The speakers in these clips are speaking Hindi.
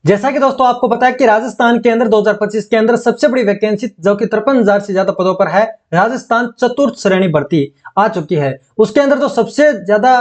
जैसा कि दोस्तों आपको पता है कि राजस्थान के अंदर 2025 के अंदर सबसे बड़ी वैकेंसी जो कि 53,000 से ज्यादा पदों पर है, राजस्थान चतुर्थ श्रेणी भर्ती आ चुकी है। उसके अंदर जो सबसे ज्यादा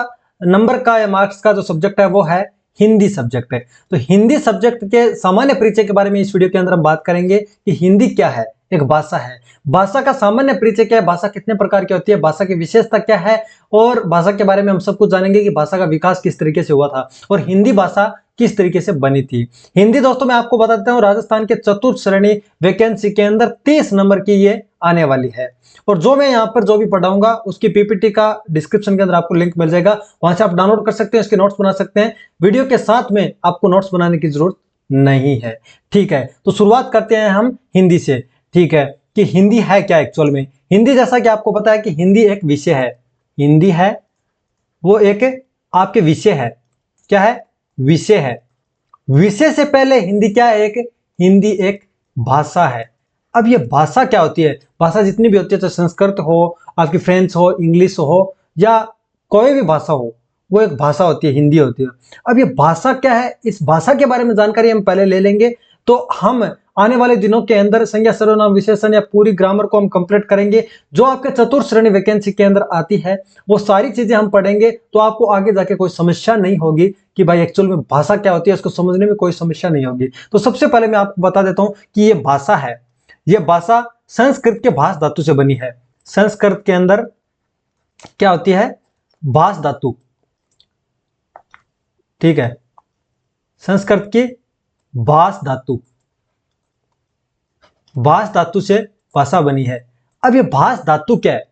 नंबर का या मार्क्स का जो सब्जेक्ट है वो है हिंदी सब्जेक्ट है। तो हिंदी सब्जेक्ट के सामान्य परिचय के बारे में इस वीडियो के अंदर हम बात करेंगे कि हिंदी क्या है, एक भाषा है। भाषा का सामान्य परिचय क्या है, भाषा कितने प्रकार की होती है, भाषा की विशेषता क्या है, और भाषा के बारे में हम सब कुछ जानेंगे कि भाषा का विकास किस तरीके से हुआ था और हिंदी भाषा किस तरीके से बनी थी। हिंदी दोस्तों मैं आपको बता देता हूं, राजस्थान के चतुर्थ श्रेणी वैकेंसी के अंदर 30 नंबर की ये आने वाली है। और जो मैं यहाँ पर जो भी पढ़ाऊंगा उसकी पीपीटी का डिस्क्रिप्शन के अंदर आपको लिंक मिल जाएगा, वहां से आप डाउनलोड कर सकते हैं, इसके नोट्स बना सकते हैं। वीडियो के साथ में आपको नोट्स बनाने की जरूरत नहीं है। ठीक है, तो शुरुआत करते हैं हम हिंदी से। ठीक है, कि हिंदी है क्या एक्चुअल में। हिंदी जैसा कि आपको पता है कि हिंदी एक विषय है। हिंदी है वो एक आपके विषय है। क्या है? विषय है। विषय से पहले हिंदी क्या है? हिंदी एक भाषा है। अब ये भाषा क्या होती है? भाषा जितनी भी होती है, चाहे संस्कृत हो, आपकी फ्रेंच हो, इंग्लिश हो, या कोई भी भाषा हो, वो एक भाषा होती है, हिंदी होती है। अब ये भाषा क्या है, इस भाषा के बारे में जानकारी हम पहले ले लेंगे, तो हम आने वाले दिनों के अंदर संज्ञा सर्वनाम विशेषण या पूरी ग्रामर को हम कंप्लीट करेंगे। जो आपके चतुर्थ श्रेणी वैकेंसी के अंदर आती है वो सारी चीजें हम पढ़ेंगे, तो आपको आगे जाके कोई समस्या नहीं होगी कि भाई एक्चुअल में भाषा क्या होती है, उसको समझने में कोई समस्या नहीं होगी। तो सबसे पहले मैं आपको बता देता हूं कि ये भाषा है। ये भाषा संस्कृत के भाष धातु से बनी है। संस्कृत के अंदर क्या होती है? भाष धातु। ठीक है, संस्कृत की भाष धातु, भाष धातु से भाषा बनी है। अब ये भाष धातु क्या है?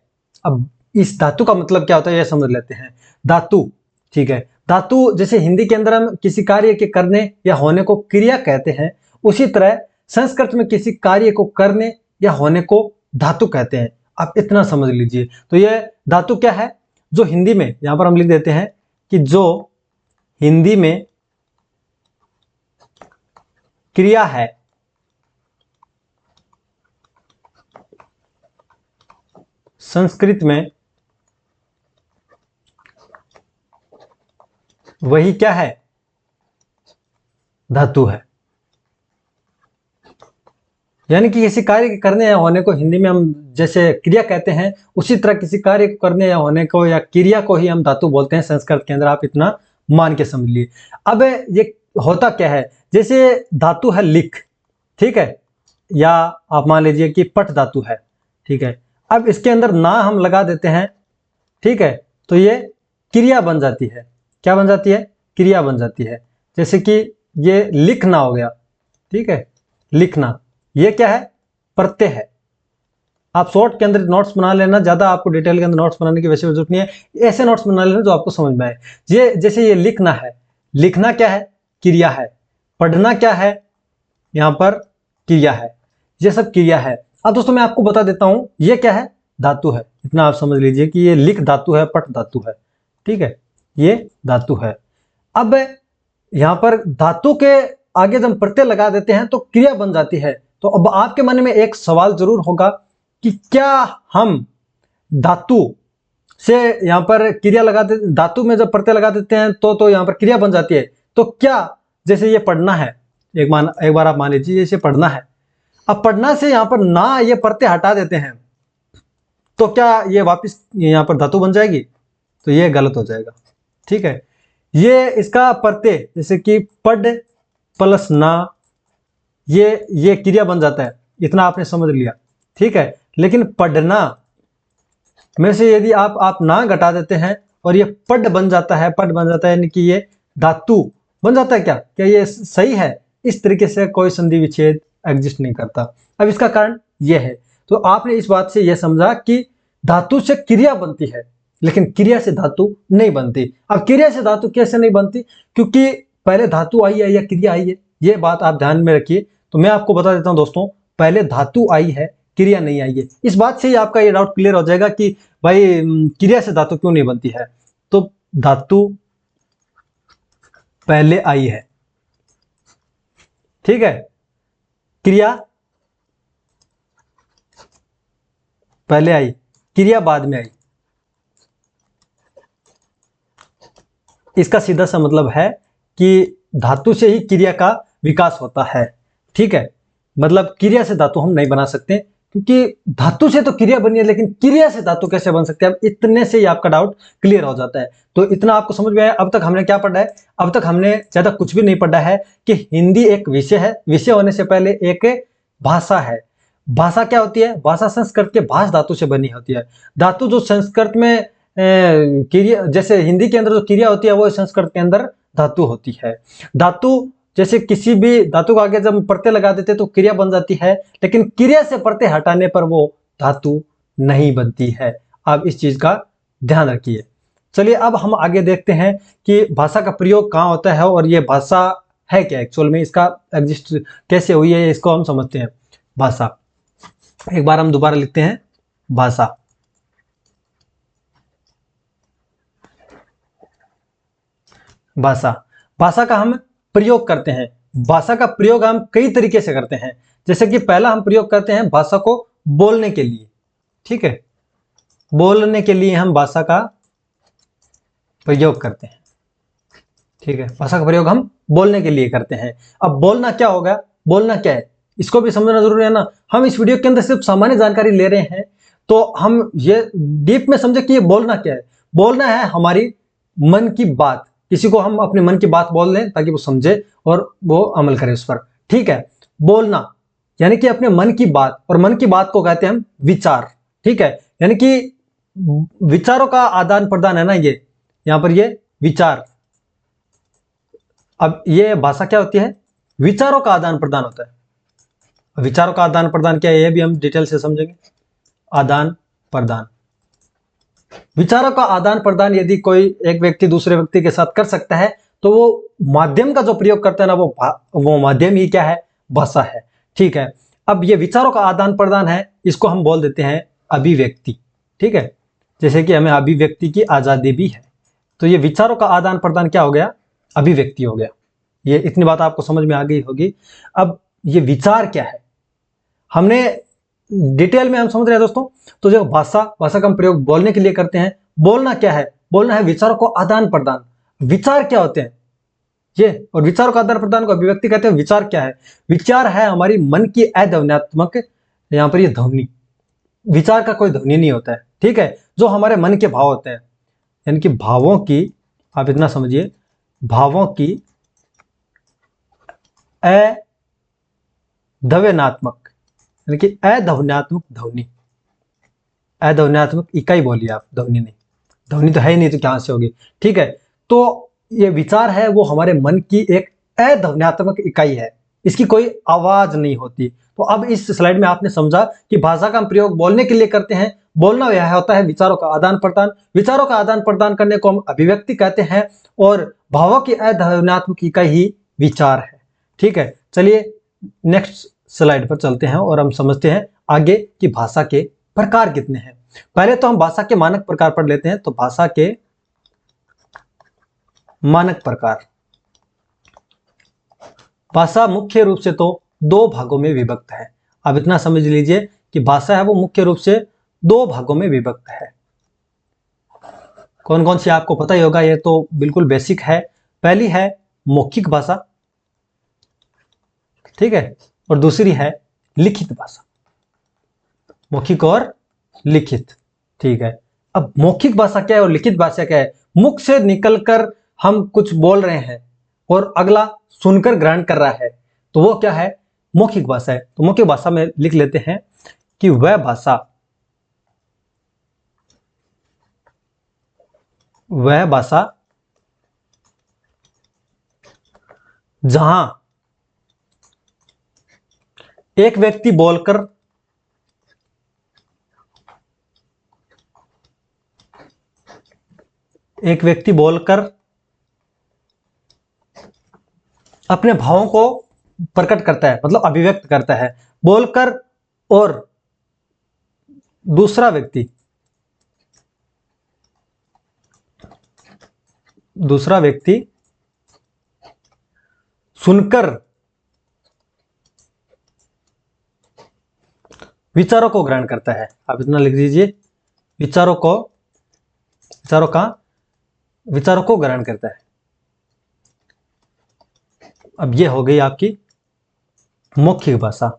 अब इस धातु का मतलब क्या होता है ये समझ लेते हैं। धातु, ठीक है, धातु जैसे हिंदी के अंदर हम किसी कार्य के करने या होने को क्रिया कहते हैं, उसी तरह संस्कृत में किसी कार्य को करने या होने को धातु कहते हैं। आप इतना समझ लीजिए। तो ये धातु क्या है? जो हिंदी में, यहां पर हम लिख देते हैं कि जो हिंदी में क्रिया है, संस्कृत में वही क्या है? धातु है। यानी कि किसी कार्य के करने या होने को हिंदी में हम जैसे क्रिया कहते हैं, उसी तरह किसी कार्य को करने या होने को या क्रिया को ही हम धातु बोलते हैं संस्कृत के अंदर। आप इतना मान के समझ लिए। अब ये होता क्या है? जैसे धातु है लिख, ठीक है, या आप मान लीजिए कि पट धातु है। ठीक है, अब इसके अंदर ना हम लगा देते हैं, ठीक है, तो ये क्रिया बन जाती है। क्या बन जाती है? क्रिया बन जाती है। जैसे कि ये लिखना हो गया। ठीक है, लिखना, ये क्या है? प्रत्यय है। आप शॉर्ट के अंदर नोट्स बना लेना, ज्यादा आपको डिटेल के अंदर नोट्स बनाने की वैसे जरूरत नहीं है। ऐसे नोट्स बना लेना जो आपको समझ में आए। ये जैसे ये लिखना है, लिखना क्या है? क्रिया है। पढ़ना क्या है? यहां पर क्रिया है। ये सब क्रिया है। अब दोस्तों मैं आपको बता देता हूं ये क्या है? धातु है। इतना आप समझ लीजिए कि ये लिख धातु है, पट धातु है। ठीक है, ये धातु है। अब यहां पर धातु के आगे जब प्रत्यय लगा देते हैं तो क्रिया बन जाती है। तो अब आपके मन में एक सवाल जरूर होगा कि क्या हम धातु से यहां पर क्रिया लगा दे, धातु में जब प्रत्यय लगा देते हैं तो यहां पर क्रिया बन जाती है। तो क्या, जैसे ये पढ़ना है, एक बार आप मान लीजिए जैसे पढ़ना है, अब पढ़ना से यहां पर ना ये प्रत्यय हटा देते हैं, तो क्या ये वापस यहां पर धातु बन जाएगी? तो ये गलत हो जाएगा। ठीक है, ये इसका प्रत्यय जैसे कि पढ़ प्लस ना, ये क्रिया बन जाता है। इतना आपने समझ लिया। ठीक है, लेकिन पढ़ना में से यदि आप ना घटा देते हैं और ये पढ़ बन जाता है, पढ़ बन जाता है, यानी कि ये धातु बन जाता है। क्या ये सही है? इस तरीके से कोई संधि विच्छेद एग्जिस्ट नहीं करता। अब इसका कारण यह है। तो आपने इस बात से यह समझा कि धातु से क्रिया बनती है, लेकिन क्रिया से धातु नहीं बनती। अब क्रिया से धातु कैसे नहीं बनती? क्योंकि पहले धातु आई है या क्रिया आई है, ये बात आप ध्यान में रखिए। तो मैं आपको बता देता हूं दोस्तों, पहले धातु आई है, क्रिया नहीं आई है। इस बात से ही आपका ये डाउट क्लियर हो जाएगा कि भाई क्रिया से धातु क्यों नहीं बनती है। तो धातु पहले आई है, ठीक है, क्रिया पहले आई, क्रिया बाद में आई। इसका सीधा सा मतलब है कि धातु से ही क्रिया का विकास होता है। ठीक है, मतलब क्रिया से धातु हम नहीं बना सकते, क्योंकि धातु से तो क्रिया बनी है, लेकिन क्रिया से धातु कैसे बन सकते हैं? अब इतने से ही आपका डाउट क्लियर हो जाता है। तो इतना आपको समझ में आया। अब तक हमने क्या पढ़ा है? अब तक हमने ज्यादा कुछ भी नहीं पढ़ा है कि हिंदी एक विषय है, विषय होने से पहले एक भाषा है। भाषा क्या होती है? भाषा संस्कृत के भाष धातु से बनी होती है। धातु जो संस्कृत में क्रिया, जैसे हिंदी के अंदर जो क्रिया होती है वो संस्कृत के अंदर धातु होती है। धातु जैसे किसी भी धातु को आगे जब प्रत्यय लगा देते तो क्रिया बन जाती है, लेकिन क्रिया से प्रत्यय हटाने पर वो धातु नहीं बनती है। आप इस चीज का ध्यान रखिए। चलिए अब हम आगे देखते हैं कि भाषा का प्रयोग कहाँ होता है और ये भाषा है क्या एक्चुअल में, इसका एग्जिस्ट कैसे हुई है, इसको हम समझते हैं। भाषा, एक बार हम दोबारा लिखते हैं भाषा। भाषा, भाषा का हम प्रयोग करते हैं। भाषा का प्रयोग हम कई तरीके से करते हैं। जैसे कि पहला हम प्रयोग करते हैं भाषा को बोलने के लिए। ठीक है, बोलने के लिए हम भाषा का प्रयोग करते हैं। ठीक है, भाषा का प्रयोग हम बोलने के लिए करते हैं। अब बोलना क्या होगा, बोलना क्या है, इसको भी समझना जरूरी है ना। हम इस वीडियो के अंदर सिर्फ सामान्य जानकारी ले रहे हैं, तो हम ये डीप में समझे कि ये बोलना क्या है। बोलना है हमारी मन की बात, किसी को हम अपने मन की बात बोल दें ताकि वो समझे और वो अमल करे उस पर। ठीक है, बोलना यानी कि अपने मन की बात, और मन की बात को कहते हैं हम विचार। ठीक है, यानी कि विचारों का आदान प्रदान है ना ये, यहां पर ये विचार। अब ये भाषा क्या होती है? विचारों का आदान प्रदान होता है। विचारों का आदान प्रदान क्या है ये भी हम डिटेल से समझेंगे। आदान प्रदान, विचारों का आदान प्रदान यदि कोई एक व्यक्ति दूसरे व्यक्ति के साथ कर सकता है तो वो माध्यम का जो प्रयोग करता है ना, वो माध्यम ही क्या है? भाषा है। ठीक है, अब ये विचारों का आदान प्रदान है, इसको हम बोल देते हैं अभिव्यक्ति। ठीक है, जैसे कि हमें अभिव्यक्ति की आजादी भी है, तो ये विचारों का आदान प्रदान क्या हो गया? अभिव्यक्ति हो गया। ये इतनी बात आपको समझ में आ गई होगी। अब ये विचार क्या है हमने डिटेल में हम समझ रहे हैं दोस्तों। तो जो भाषा का हम प्रयोग बोलने के लिए करते हैं। बोलना क्या है? बोलना है विचारों को आदान प्रदान। विचार क्या होते हैं ये, और विचारों का आदान प्रदान को अभिव्यक्ति कहते हैं। विचार क्या है? विचार है हमारी मन की अध्वन्यात्मक, यहां पर ये ध्वनि। विचार का कोई ध्वनि नहीं होता है। ठीक है, जो हमारे मन के भाव होते हैं, यानी कि भावों की, आप इतना समझिए, भावों की अध्वन्यात्मक, यानी कि अध्वन्यात्मक ध्वनि। अध्वन्यात्मक इकाई बोलिए आप, ध्वनि नहीं। ध्वनि तो है ही नहीं तो कहां से होगी। ठीक है, तो ये विचार है वो हमारे मन की एक अध्वन्यात्मक इकाई है, इसकी कोई आवाज नहीं होती। तो अब इस स्लाइड में आपने समझा कि भाषा का हम प्रयोग बोलने के लिए करते हैं। बोलना यह होता है विचारों का आदान प्रदान। विचारों का आदान प्रदान करने को हम अभिव्यक्ति कहते हैं, और भावों की अध्वन्यात्मक इकाई ही विचार है। ठीक है, चलिए नेक्स्ट स्लाइड पर चलते हैं और हम समझते हैं आगे कि भाषा के प्रकार कितने हैं। पहले तो हम भाषा के मानक प्रकार पढ़ लेते हैं। तो भाषा के मानक प्रकार, भाषा मुख्य रूप से तो दो भागों में विभक्त है। अब इतना समझ लीजिए कि भाषा है वो मुख्य रूप से दो भागों में विभक्त है। कौन कौन सी आपको पता ही होगा, ये तो बिल्कुल बेसिक है। पहली है मौखिक भाषा, ठीक है, और दूसरी है लिखित भाषा। मौखिक और लिखित। ठीक है, अब मौखिक भाषा क्या है और लिखित भाषा क्या है? मुख से निकलकर हम कुछ बोल रहे हैं और अगला सुनकर ग्रहण कर रहा है, तो वो क्या है? मौखिक भाषा है। तो मौखिक भाषा में लिख लेते हैं कि वह भाषा जहां एक व्यक्ति बोलकर अपने भावों को प्रकट करता है, मतलब अभिव्यक्त करता है। बोलकर, और दूसरा व्यक्ति सुनकर विचारों को ग्रहण करता है। आप इतना लिख दीजिए, विचारों को ग्रहण करता है। अब ये हो गई आपकी मौखिक भाषा।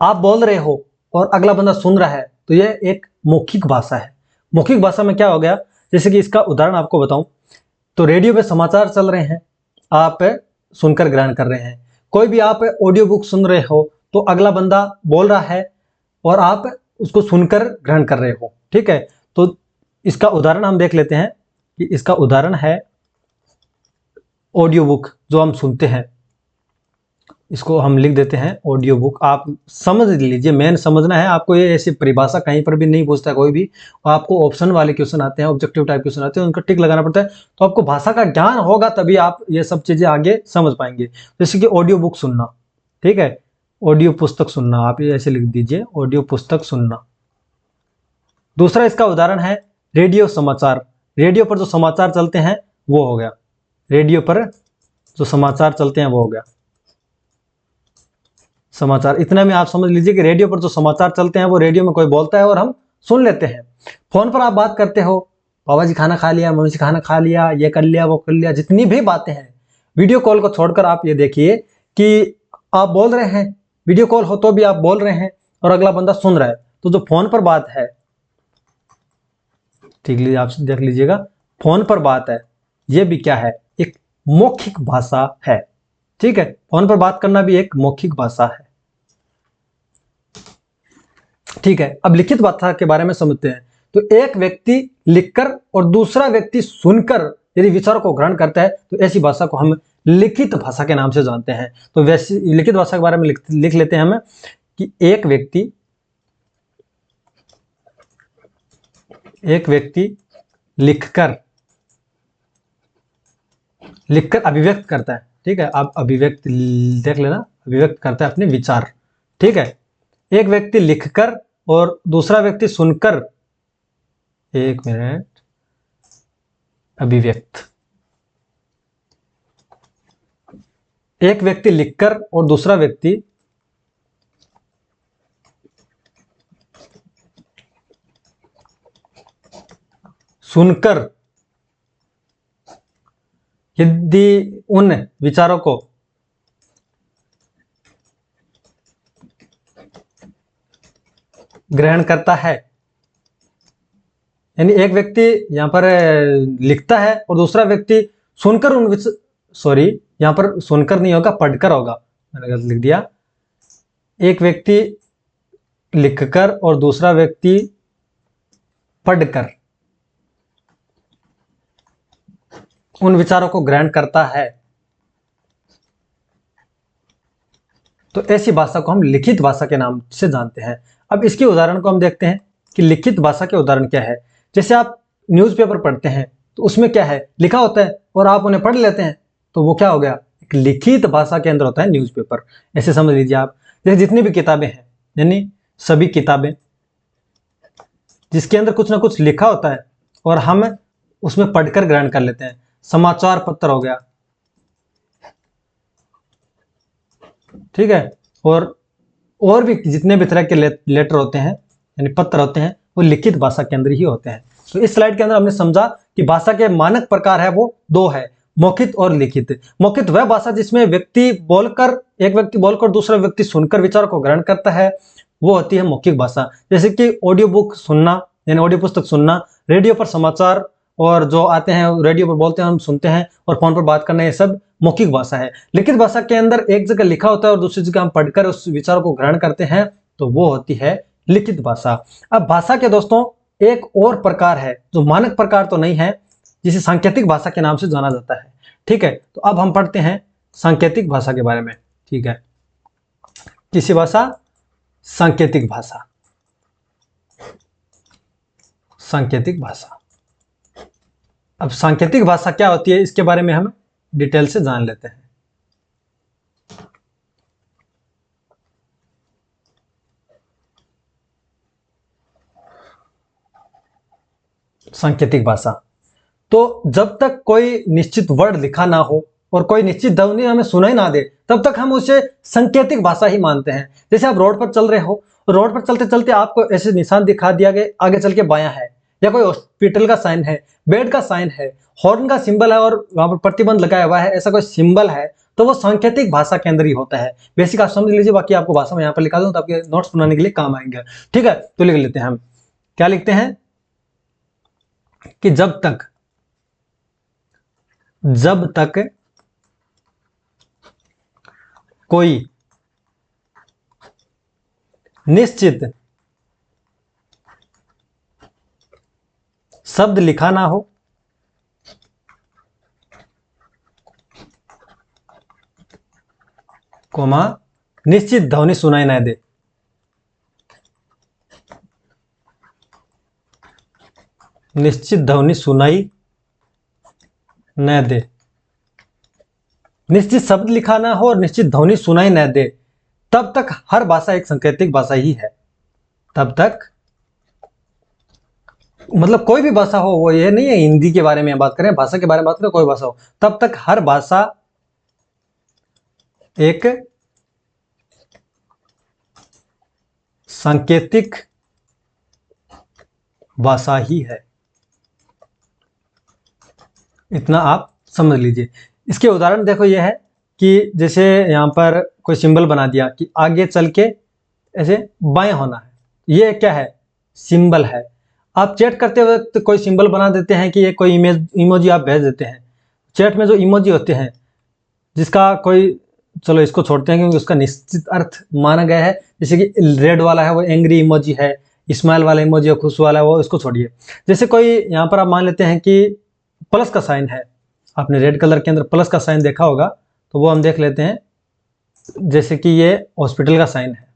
आप बोल रहे हो और अगला बंदा सुन रहा है तो ये एक मौखिक भाषा है। मौखिक भाषा में क्या हो गया, जैसे कि इसका उदाहरण आपको बताऊं तो रेडियो पे समाचार चल रहे हैं, आप सुनकर ग्रहण कर रहे हैं। कोई भी आप ऑडियो बुक सुन रहे हो तो अगला बंदा बोल रहा है और आप उसको सुनकर ग्रहण कर रहे हो। ठीक है, तो इसका उदाहरण हम देख लेते हैं कि इसका उदाहरण है ऑडियो बुक जो हम सुनते हैं। इसको हम लिख देते हैं ऑडियो बुक। आप समझ लीजिए, मेन समझना है आपको, ये ऐसी परिभाषा कहीं पर भी नहीं पूछता कोई भी। आपको ऑप्शन वाले क्वेश्चन आते हैं, ऑब्जेक्टिव टाइप क्वेश्चन आते हैं, उनका टिक लगाना पड़ता है। तो आपको भाषा का ज्ञान होगा तभी आप ये सब चीजें आगे समझ पाएंगे। जैसे कि ऑडियो बुक सुनना, ठीक है, ऑडियो पुस्तक सुनना, आप ये ऐसे लिख दीजिए ऑडियो पुस्तक सुनना। दूसरा इसका उदाहरण है रेडियो समाचार। रेडियो पर जो समाचार चलते हैं वो हो गया, रेडियो पर जो समाचार चलते हैं वो हो गया समाचार। इतना में आप समझ लीजिए कि रेडियो पर जो समाचार चलते हैं वो रेडियो में कोई बोलता है और हम सुन लेते हैं। फोन पर आप बात करते हो, बाबा जी खाना खा लिया, मम्मी जी खाना खा लिया, ये कर लिया वो कर लिया, जितनी भी बातें हैं। वीडियो कॉल को छोड़कर आप ये देखिए कि आप बोल रहे हैं, वीडियो कॉल हो तो भी आप बोल रहे हैं और अगला बंदा सुन रहा है। तो जो फोन पर बात है, ठीक लीजिए, आप देख लीजिएगा, फोन पर बात है, ये भी क्या है, एक मौखिक भाषा है। ठीक है, फोन पर बात करना भी एक मौखिक भाषा है। ठीक है, अब लिखित भाषा के बारे में समझते हैं। तो एक व्यक्ति लिखकर और दूसरा व्यक्ति सुनकर यदि विचारों को ग्रहण करता है तो ऐसी भाषा को हम लिखित भाषा के नाम से जानते हैं। तो वैसी लिखित भाषा के बारे में लिख लेते हैं हम कि एक व्यक्ति लिखकर अभिव्यक्त करता है। ठीक है, आप अभिव्यक्त देख लेना, अभिव्यक्त करता है अपने विचार। ठीक है, एक व्यक्ति लिखकर और दूसरा व्यक्ति सुनकर, एक मिनट, अभिव्यक्त, एक व्यक्ति लिखकर और दूसरा व्यक्ति सुनकर यदि उन विचारों को ग्रहण करता है, यानी एक व्यक्ति यहां पर लिखता है और दूसरा व्यक्ति सुनकर सॉरी, यहां पर सुनकर नहीं होगा, पढ़कर होगा, मैंने गलत लिख दिया। एक व्यक्ति लिखकर और दूसरा व्यक्ति पढ़कर उन विचारों को ग्रहण करता है, तो ऐसी भाषा को हम लिखित भाषा के नाम से जानते हैं। अब इसके उदाहरण को हम देखते हैं कि लिखित भाषा के उदाहरण क्या है। जैसे आप न्यूज़पेपर पढ़ते हैं तो उसमें क्या है, लिखा होता है और आप उन्हें पढ़ लेते हैं, तो वो क्या हो गया, एक लिखित भाषा के अंदर होता है न्यूज़पेपर। ऐसे समझ लीजिए आप, जैसे जितनी भी किताबें हैं, यानी सभी किताबें जिसके अंदर कुछ ना कुछ लिखा होता है और हम उसमें पढ़कर ग्रहण कर लेते हैं। समाचार पत्र हो गया, ठीक है, और भी जितने भी तरह के लेटर होते हैं, यानी पत्र होते हैं, वो लिखित भाषा के अंदर ही होते हैं। तो इस स्लाइड के अंदर हमने समझा कि भाषा के मानक प्रकार है वो दो है, मौखिक और लिखित। मौखिक वह भाषा जिसमें एक व्यक्ति बोलकर दूसरा व्यक्ति सुनकर विचार को ग्रहण करता है, वो होती है मौखिक भाषा। जैसे कि ऑडियो बुक सुनना, यानी ऑडियो पुस्तक सुनना, रेडियो पर समाचार और जो आते हैं रेडियो पर बोलते हैं हम सुनते हैं, और फोन पर बात करना, ये सब मौखिक भाषा है। लिखित भाषा के अंदर एक जगह लिखा होता है और दूसरी जगह हम पढ़कर उस विचार को ग्रहण करते हैं, तो वो होती है लिखित भाषा। अब भाषा के दोस्तों एक और प्रकार है जो मानक प्रकार तो नहीं है, जिसे सांकेतिक भाषा के नाम से जाना जाता है। ठीक है, तो अब हम पढ़ते हैं सांकेतिक भाषा के बारे में। ठीक है, किसी भाषा, सांकेतिक भाषा, सांकेतिक भाषा। अब सांकेतिक भाषा क्या होती है इसके बारे में हम डिटेल से जान लेते हैं। सांकेतिक भाषा, तो जब तक कोई निश्चित वर्ड लिखा ना हो और कोई निश्चित ध्वनि हमें सुनाई ना दे, तब तक हम उसे सांकेतिक भाषा ही मानते हैं। जैसे आप रोड पर चल रहे हो, रोड पर चलते चलते आपको ऐसे निशान दिखा दिया गया, आगे चल के बायां है, या कोई हॉस्पिटल का साइन है, बेड का साइन है, हॉर्न का सिंबल है और वहां पर प्रतिबंध लगाया हुआ है, ऐसा कोई सिंबल है, तो वो सांकेतिक भाषा के अंदर ही होता है। बेसिक आप समझ लीजिए, बाकी आपको भाषा में यहाँ पर लिखा दूं तो आपके नोट्स बनाने के लिए काम आएंगे। ठीक है, तो लिख लेते हैं हम। क्या लिखते हैं कि जब तक कोई निश्चित शब्द लिखा ना हो, कोमा निश्चित ध्वनि सुनाई न दे, निश्चित ध्वनि सुनाई न दे, निश्चित शब्द लिखा ना हो और निश्चित ध्वनि सुनाई न दे, तब तक हर भाषा एक सांकेतिक भाषा ही है। तब तक मतलब कोई भी भाषा हो, वो ये नहीं है हिंदी के बारे में बात करें, भाषा के बारे में बात करें, कोई भाषा हो, तब तक हर भाषा एक सांकेतिक भाषा ही है। इतना आप समझ लीजिए। इसके उदाहरण देखो, ये है कि जैसे यहां पर कोई सिंबल बना दिया कि आगे चल के ऐसे बाएं होना है, ये क्या है, सिंबल है। आप चैट करते वक्त कोई सिंबल बना देते हैं कि ये कोई इमोजी आप भेज देते हैं। चैट में जो इमोजी होते हैं जिसका कोई, चलो इसको छोड़ते हैं क्योंकि उसका निश्चित अर्थ माना गया है, जैसे कि रेड वाला है वो एंग्री इमोजी है, स्माइल वाला इमोजी है खुश वाला है वो, इसको छोड़िए। जैसे कोई यहाँ पर आप मान लेते हैं कि प्लस का साइन है, आपने रेड कलर के अंदर प्लस का साइन देखा होगा, तो वो हम देख लेते हैं। जैसे कि ये हॉस्पिटल का साइन है,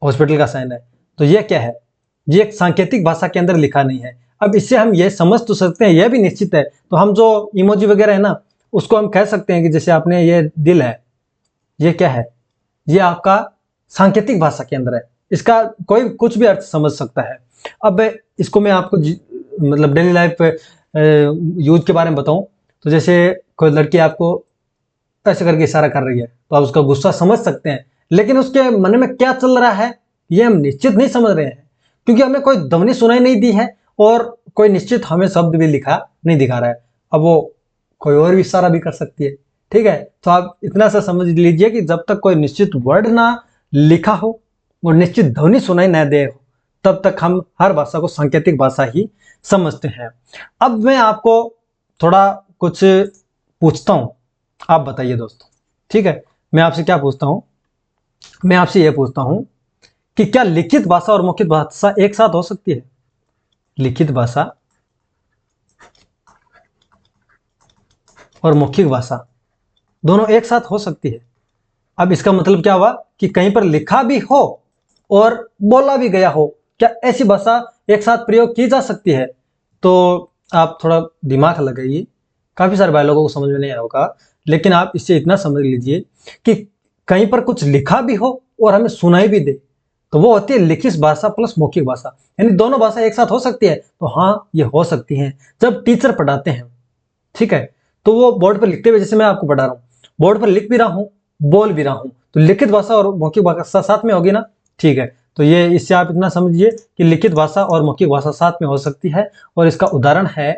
हॉस्पिटल का साइन है, तो ये क्या है, ये एक सांकेतिक भाषा के अंदर लिखा नहीं है। अब इससे हम ये समझ तो सकते हैं, यह भी निश्चित है, तो हम जो इमोजी वगैरह है ना, उसको हम कह सकते हैं कि जैसे आपने ये दिल है, ये क्या है, ये आपका सांकेतिक भाषा के अंदर है, इसका कोई कुछ भी अर्थ समझ सकता है। अब इसको मैं आपको मतलब डेली लाइफ यूज के बारे में बताऊं, तो जैसे कोई लड़की आपको ऐसे करके इशारा कर रही है, तो आप उसका गुस्सा समझ सकते हैं, लेकिन उसके मन में क्या चल रहा है ये हम निश्चित नहीं समझ रहे हैं, क्योंकि हमें कोई ध्वनि सुनाई नहीं दी है और कोई निश्चित हमें शब्द भी लिखा नहीं दिखा रहा है। अब वो कोई और भी इशारा भी कर सकती है। ठीक है, तो आप इतना सा समझ लीजिए कि जब तक कोई निश्चित वर्ड ना लिखा हो और निश्चित ध्वनि सुनाई न दे, तब तक हम हर भाषा को सांकेतिक भाषा ही समझते हैं। अब मैं आपको थोड़ा कुछ पूछता हूं, आप बताइए दोस्तों। ठीक है, मैं आपसे क्या पूछता हूं, मैं आपसे यह पूछता हूं कि क्या लिखित भाषा और मौखिक भाषा एक साथ हो सकती है? लिखित भाषा और मौखिक भाषा दोनों एक साथ हो सकती है। अब इसका मतलब क्या हुआ कि कहीं पर लिखा भी हो और बोला भी गया हो, क्या ऐसी भाषा एक साथ प्रयोग की जा सकती है? तो आप थोड़ा दिमाग लगाइए, काफी सारे भाई लोगों को समझ में नहीं आया होगा, लेकिन आप इससे इतना समझ लीजिए कि कहीं पर कुछ लिखा भी हो और हमें सुनाई भी दे, तो वो होती है लिखित भाषा प्लस मौखिक भाषा, यानी दोनों भाषा एक साथ हो सकती है। तो हाँ, ये हो सकती है जब टीचर पढ़ाते हैं। ठीक है, तो वो बोर्ड पर लिखते हुए, जैसे मैं आपको पढ़ा रहा हूँ, बोर्ड पर लिख भी रहा हूँ, बोल भी रहा हूँ, तो लिखित भाषा और मौखिक भाषा साथ में होगी ना। ठीक है, तो ये इससे आप इतना समझिए कि लिखित भाषा और मौखिक भाषा साथ में हो सकती है, और इसका उदाहरण है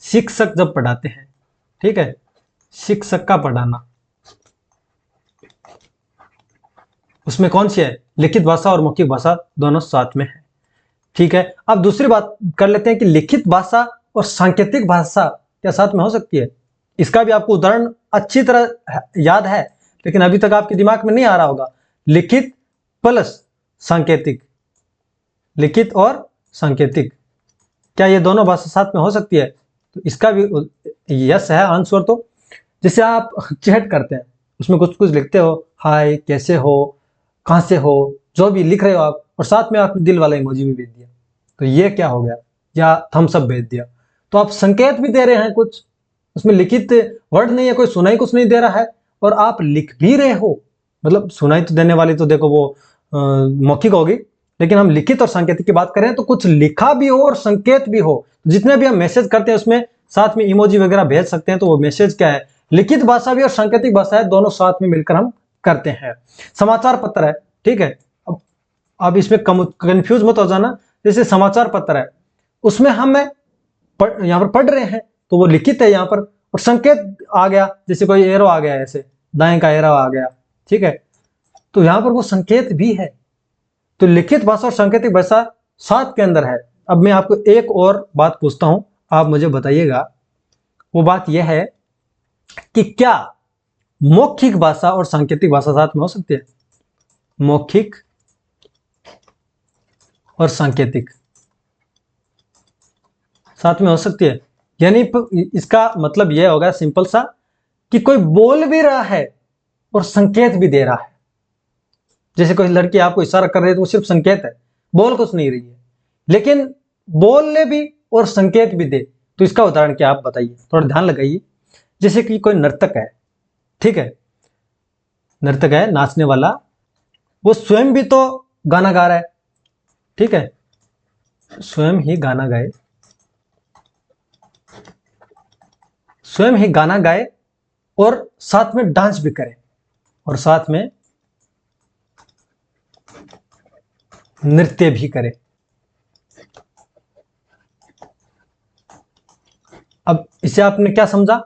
शिक्षक जब पढ़ाते हैं। ठीक है, शिक्षक का पढ़ाना, उसमें कौन सी है, लिखित भाषा और मौखिक भाषा दोनों साथ में है। ठीक है, अब दूसरी बात कर लेते हैं कि लिखित भाषा और सांकेतिक भाषा क्या साथ में हो सकती है? इसका भी आपको उदाहरण अच्छी तरह याद है, लेकिन अभी तक आपके दिमाग में नहीं आ रहा होगा। लिखित प्लस सांकेतिक, लिखित और सांकेतिक, क्या ये दोनों भाषा साथ में हो सकती है? तो इसका भी यस है आंसर। तो जैसे आप चैट करते हैं, उसमें कुछ कुछ लिखते हो, हाय कैसे हो, कहाँ से हो, जो भी लिख रहे हो आप, और साथ में आपने दिल वाला इमोजी भी भेज दिया, तो ये क्या हो गया, या थम्स अप भेज दिया, तो आप संकेत भी दे रहे हैं कुछ, उसमें लिखित वर्ड नहीं है, कोई सुनाई कुछ नहीं दे रहा है, और आप लिख भी रहे हो। मतलब सुनाई तो देने वाली तो देखो वो मौखिक होगी, लेकिन हम लिखित और सांकेतिक की बात करें तो कुछ लिखा भी हो और संकेत भी हो। जितने भी हम मैसेज करते हैं उसमें साथ में इमोजी वगैरह भेज सकते हैं, तो वो मैसेज क्या है, लिखित भाषा भी और सांकेतिक भाषा है, दोनों साथ में मिलकर हम करते हैं। समाचार पत्र है, ठीक है, अब इसमें कंफ्यूज मत हो जाना। जैसे समाचार पत्र है, उसमें हम यहाँ पर पढ़ रहे हैं, तो वो लिखित है यहाँ पर, और संकेत आ गया, जैसे कोई एरो आ गया, ऐसे दाएं का एरो आ गया, ठीक है, तो यहां पर वो संकेत भी है। तो लिखित भाषा और सांकेतिक भाषा साथ के अंदर है। अब मैं आपको एक और बात पूछता हूं, आप मुझे बताइएगा। वो बात यह है कि क्या मौखिक भाषा और सांकेतिक भाषा साथ में हो सकती है? मौखिक और सांकेतिक साथ में हो सकती है, यानी इसका मतलब यह होगा सिंपल सा कि कोई बोल भी रहा है और संकेत भी दे रहा है। जैसे कोई लड़की आपको इशारा कर रही है तो वो सिर्फ संकेत है, बोल कुछ नहीं रही है, लेकिन बोलने भी और संकेत भी दे, तो इसका उदाहरण क्या आप बताइए, थोड़ा ध्यान लगाइए। जैसे कि कोई नर्तक है, ठीक है, नर्तक है, नाचने वाला, वो स्वयं भी तो गाना गा रहा है, ठीक है, स्वयं ही गाना गाए, स्वयं ही गाना गाए और साथ में डांस भी करे और साथ में नृत्य भी करे। अब इसे आपने क्या समझा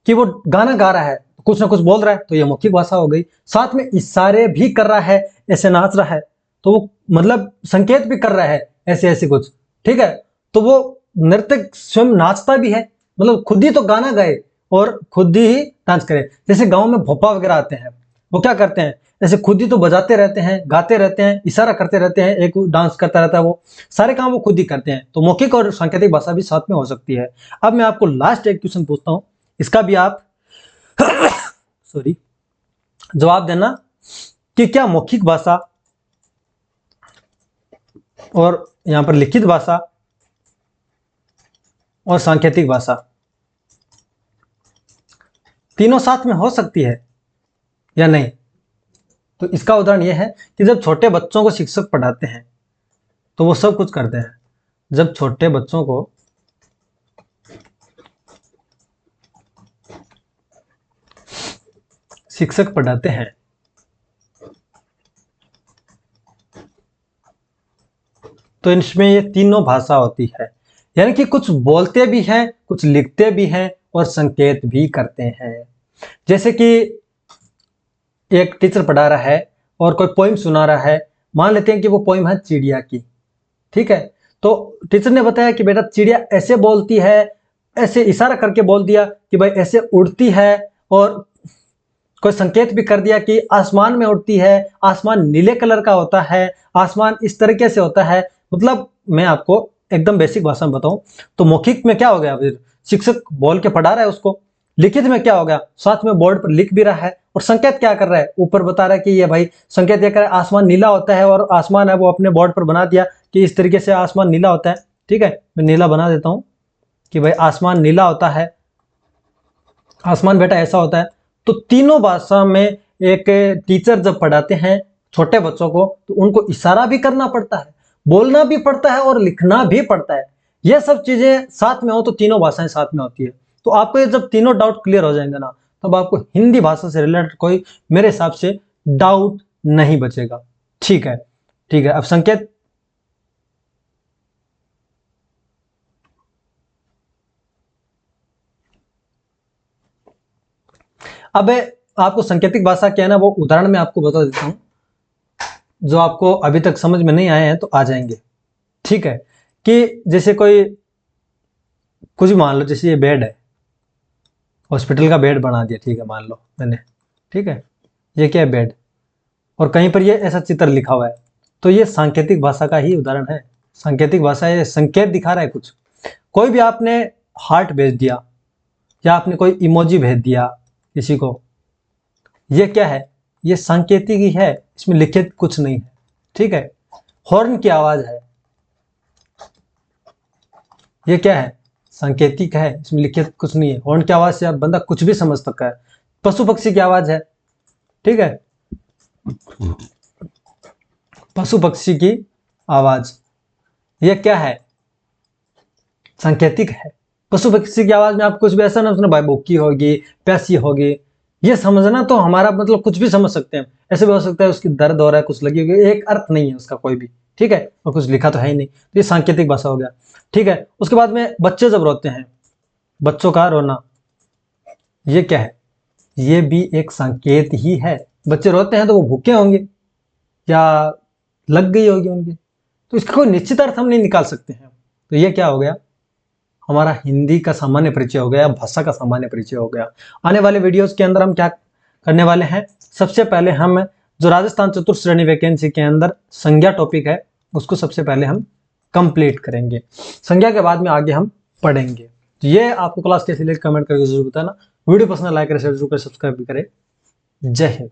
कि वो गाना गा रहा है, कुछ ना कुछ बोल रहा है, तो ये मौखिक भाषा हो गई। साथ में इशारे भी कर रहा है, ऐसे नाच रहा है, तो वो मतलब संकेत भी कर रहा है ऐसे ऐसे कुछ, ठीक है, तो वो नृत्यक स्वयं नाचता भी है, मतलब खुद ही तो गाना गाए और खुद ही डांस करे। जैसे गांव में भोपा वगैरह आते हैं, वो क्या करते हैं, ऐसे खुद ही तो बजाते रहते हैं, गाते रहते हैं, इशारा करते रहते हैं, एक डांस करता रहता है, वो सारे काम वो खुद ही करते हैं। तो मौखिक और सांकेतिक भाषा भी साथ में हो सकती है। अब मैं आपको लास्ट एक क्वेश्चन पूछता हूं, इसका भी आप सॉरी जवाब देना कि क्या मौखिक भाषा और यहां पर लिखित भाषा और सांकेतिक भाषा तीनों साथ में हो सकती है या नहीं? तो इसका उदाहरण यह है कि जब छोटे बच्चों को शिक्षक पढ़ाते हैं तो वो सब कुछ करते हैं। जब छोटे बच्चों को शिक्षक पढ़ाते हैं तो इसमें ये तीनों भाषा होती है, यानी कि कुछ बोलते भी हैं, कुछ लिखते भी हैं और संकेत भी करते हैं। जैसे कि एक टीचर पढ़ा रहा है और कोई पोइम सुना रहा है, मान लेते हैं कि वो पोइम है चिड़िया की, ठीक है, तो टीचर ने बताया कि बेटा चिड़िया ऐसे बोलती है, ऐसे इशारा करके बोल दिया कि भाई ऐसे उड़ती है, और कोई संकेत भी कर दिया कि आसमान में उड़ती है, आसमान नीले कलर का होता है, आसमान इस तरीके से होता है। मतलब मैं आपको एकदम बेसिक भाषा में बताऊं तो मौखिक में क्या हो गया, फिर शिक्षक बोल के पढ़ा रहा है उसको। लिखित में क्या हो गया, साथ में बोर्ड पर लिख भी रहा है, और संकेत क्या कर रहा है, ऊपर बता रहा है कि ये भाई संकेत ये कर रहा है आसमान नीला होता है, और आसमान है वो अपने बोर्ड पर बना दिया कि इस तरीके से आसमान नीला होता है, ठीक है, मैं नीला बना देता हूं कि भाई आसमान नीला होता है, आसमान बेटा ऐसा होता है। तो तीनों भाषा में एक टीचर जब पढ़ाते हैं छोटे बच्चों को तो उनको इशारा भी करना पड़ता है, बोलना भी पड़ता है और लिखना भी पड़ता है। ये सब चीजें साथ में हो तो तीनों भाषाएं साथ में होती है। तो आपको ये जब तीनों डाउट क्लियर हो जाएंगे ना, तब आपको हिंदी भाषा से रिलेटेड कोई मेरे हिसाब से डाउट नहीं बचेगा। ठीक है, ठीक है। अब संकेत अब आपको सांकेतिक भाषा क्या है ना, वो उदाहरण में आपको बता देता हूं, जो आपको अभी तक समझ में नहीं आए हैं तो आ जाएंगे। ठीक है, कि जैसे कोई कुछ भी मान लो, जैसे ये बेड है, हॉस्पिटल का बेड बना दिया, ठीक है, मान लो मैंने, ठीक है, ये क्या है, बेड, और कहीं पर ये ऐसा चित्र लिखा हुआ है, तो ये सांकेतिक भाषा का ही उदाहरण है। सांकेतिक भाषा ये संकेत दिखा रहा है कुछ। कोई भी आपने हार्ट भेज दिया या आपने कोई इमोजी भेज दिया किसी को, ये क्या है, ये सांकेतिक ही है, इसमें लिखित कुछ नहीं है। ठीक है, हॉर्न की आवाज है, ये क्या है, सांकेतिक है, इसमें लिखित कुछ नहीं है। हॉर्न की आवाज से आप बंदा कुछ भी समझ सकता है। पशु पक्षी की आवाज है, ठीक है, पशु पक्षी की आवाज, ये क्या है, सांकेतिक है। पशु पक्षी की आवाज में आप कुछ भी ऐसा ना सुना, भाई भूखी होगी, प्यासी होगी, ये समझना तो हमारा मतलब कुछ भी समझ सकते हैं। ऐसे भी हो सकता है उसकी दर्द हो रहा है, कुछ लगी होगी, एक अर्थ नहीं है उसका कोई भी, ठीक है, और कुछ लिखा तो है ही नहीं, तो ये सांकेतिक भाषा हो गया। ठीक है, उसके बाद में बच्चे जब रोते हैं, बच्चों का रोना, ये क्या है? ये भी एक संकेत ही है। बच्चे रोते हैं तो वो भूखे होंगे या लग गई होगी उनकी, तो इसका कोई निश्चित अर्थ हम नहीं निकाल सकते हैं। तो ये क्या हो गया? हमारा हिंदी का सामान्य परिचय हो गया, भाषा का सामान्य परिचय हो गया। आने वाले वीडियोस के अंदर हम क्या करने वाले हैं? सबसे पहले हम जो राजस्थान चतुर्थ श्रेणी वैकेंसी के अंदर संज्ञा टॉपिक है उसको सबसे पहले हम कंप्लीट करेंगे। संज्ञा के बाद में आगे हम पढ़ेंगे। तो ये आपको क्लास कैसी लगी कमेंट करके जरूर बताना। वीडियो पसंद लाइक करें, शेयर जरूर करें, सब्सक्राइब भी करें। जय हिंद।